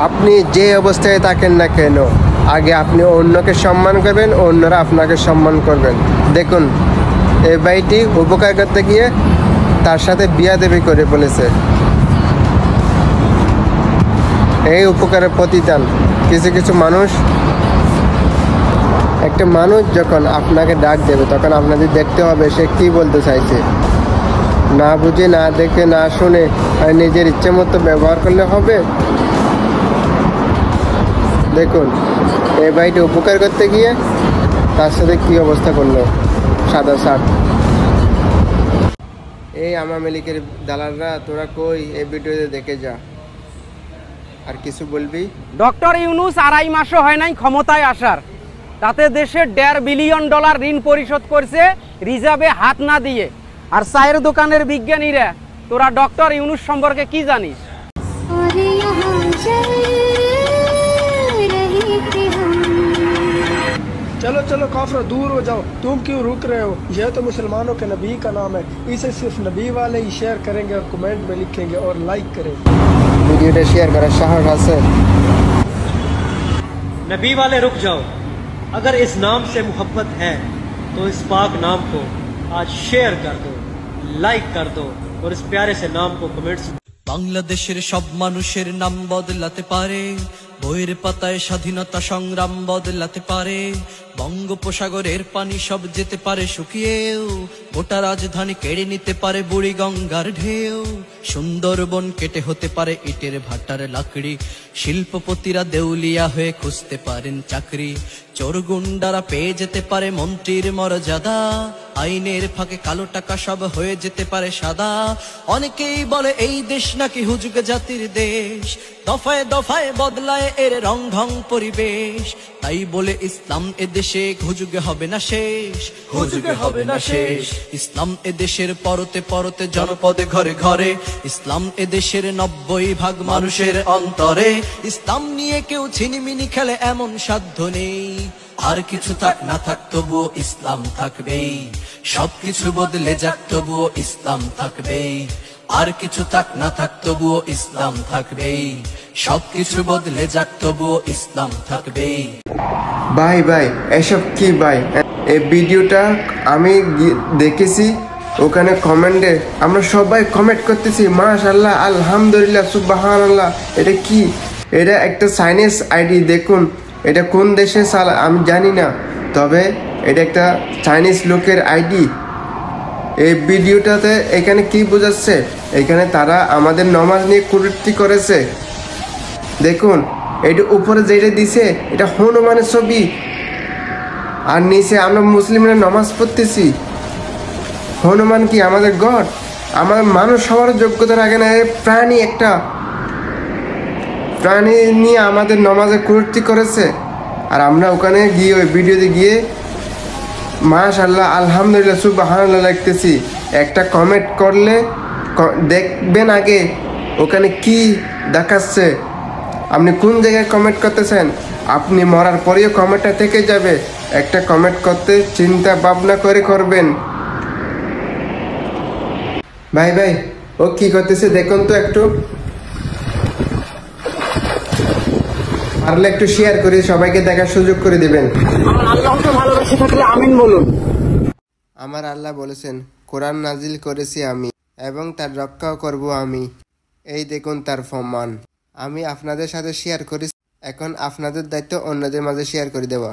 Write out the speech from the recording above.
আপনি যে অবস্থায় থাকেন না কেন, আগে আপনি অন্যকে সম্মান করবেন, অন্যরা আপনাকে সম্মান করবেন। দেখুন, এই ভাইটি উপকার করতে গিয়ে তার সাথে বিয়াদবি করে বলেছে। এই উপকারের প্রতিদান। কিছু কিছু মানুষ, একটা মানুষ যখন আপনাকে ডাক দেবে তখন আপনাদের দেখতে হবে সে কী বলতে চাইছে। না বুঝে, না দেখে, না শুনে আর নিজের ইচ্ছে মতো ব্যবহার করলে হবে? দেখুন, এই ভাইটি উপকার করতে গিয়ে তার সাথে কী অবস্থা করলো। সাদা শার্ট। এই আমার মালিকের দালালরা, তোরা কই? এই ভিডিওতে দেখে যা। আর কিছু বলবি? ডক্টর ইউনূস 2.5 মাসও হয় নাই ক্ষমতায় আসার, তাতে দেশে $1.5 বিলিয়ন ঋণ পরিশোধ করছে রিজার্ভে হাত না দিয়ে। আর চায়ের দোকানের বিজ্ঞানীরা, তোরা ডক্টর ইউনূস সম্পর্কে কি জানিস? चलो चलो काफिर दूर हो जाओ, तुम क्यों रुक रहे हो? यह तो मुसलमानों के नबी का नाम है, इसे सिर्फ नबी वाले ही शेयर करेंगे और कमेंट में लिखेंगे और लाइक करें। वीडियो शेयर करा साहस আছে। नबी वाले रुक जाओ, अगर इस नाम से मोहब्बत है तो इस पाक नाम को आज शेयर कर दो, लाइक कर दो और इस प्यारे से नाम को कमेंट्स। বাংলাদেশের সব মানুষের নাম বদলাতে পারে, বইয়ের পাতায় স্বাধীনতা সংগ্রাম বদলাতে পারে, বঙ্গোপসাগরের পানি সব যেতে পারে শুকিয়েও, গোটা রাজধানী কেড়ে নিতে পারে বুড়ি গঙ্গার ঢেউ, সুন্দরবন কেটে হতে পারে ইটের ভাটার লাকড়ি, শিল্পপতিরা দেউলিয়া হয়ে খুঁজতে পারেন চাকরি, চোর গুন্ডারা পেয়ে যেতে পারে মন্ত্রীর মর্যাদা, আইনের ফাঁকে কালো টাকা সব হয়ে যেতে পারে সাদা। অনেকেই বলে এই দেশ নাকি হুজুগ জাতির দেশ, দফায় দফায় বদলায় এর রং ঢং পরিবেশ, তাই বলে ইসলাম এদেশে হুজুগে হবে না শেষ, হুজুগে হবে না শেষ। ইসলাম এদেশের পরতে পরতে জনপদে ঘরে ঘরে, ইসলাম এদেশের 90% মানুষের অন্তরে, ইসলাম নিয়ে কেউ ছিনিমিনি খেলে এমন সাধ্য নেই, আর কিছু থাক না থাক তবুও ইসলাম থাকবেই, সবকিছু বদলে যাক তবুও ইসলাম থাকবেই, আর কিছু থাক না থাক তবুও ইসলাম থাকবেই, সবকিছু বদলে যাক তবুও ইসলাম থাকবেই। ভাই ভাই এসব কি ভাই? এই ভিডিওটা আমি দেখেছি, ওখানে কমেন্টে আমরা সবাই কমেন্ট করতেছি মাশাআল্লাহ, আলহামদুলিল্লাহ, সুবহানাল্লাহ। এটা কি? এটা একটা চাইনিজ আইডি। দেখুন, এটা কোন দেশে আমি জানি না, তবে এটা একটা চাইনিজ লোকের আইডি। এই ভিডিওটাতে এখানে কি বোঝাচ্ছে? এখানে তারা আমাদের নামাজ নিয়ে কটূক্তি করেছে। দেখুন, এটা উপরে যেটা দিছে এটা হনুমানের ছবি, আর নিচে আমরা মুসলিমরা নামাজ পড়তেছি। হনুমান কি আমাদের গড? আমাদের মানুষ হওয়ার যোগ্যতা রাখে না। প্রাণী, একটা প্রাণী নিয়ে আমাদের নামাজে কটূক্তি করেছে, আর আমরা ওখানে গিয়ে ওই ভিডিওতে গিয়ে মাশাআল্লাহ, আলহামদুলিল্লাহ, সুবহানাল্লাহ লিখতেছি। একটা কমেন্ট করলে দেখবেন আগে ওখানে কি দেখাচ্ছে, আপনি কোন জায়গায় কমেন্ট করতেছেন। আপনি মরার পরেও কমেন্টটা থেকে যাবে। একটা কমেন্ট করতে চিন্তা ভাবনা করে করবেন। ভাই ভাই ও কি করতেছে দেখুন তো, একটু পারলে একটু শেয়ার করে সবাইকে দেখার সুযোগ করে দিবেন। আমার আল্লাহকে ভালোবেসে থাকলে আমিন বলুন। আমার আল্লাহ বলেছেন, কোরআন নাজিল করেছি আমি এবং তার রক্ষাও করব আমি। এই দেখুন তার প্রমাণ। আমি আপনাদের সাথে শেয়ার করি, এখন আপনাদের দায়িত্ব অন্যদের মাঝে শেয়ার করে দেওয়া।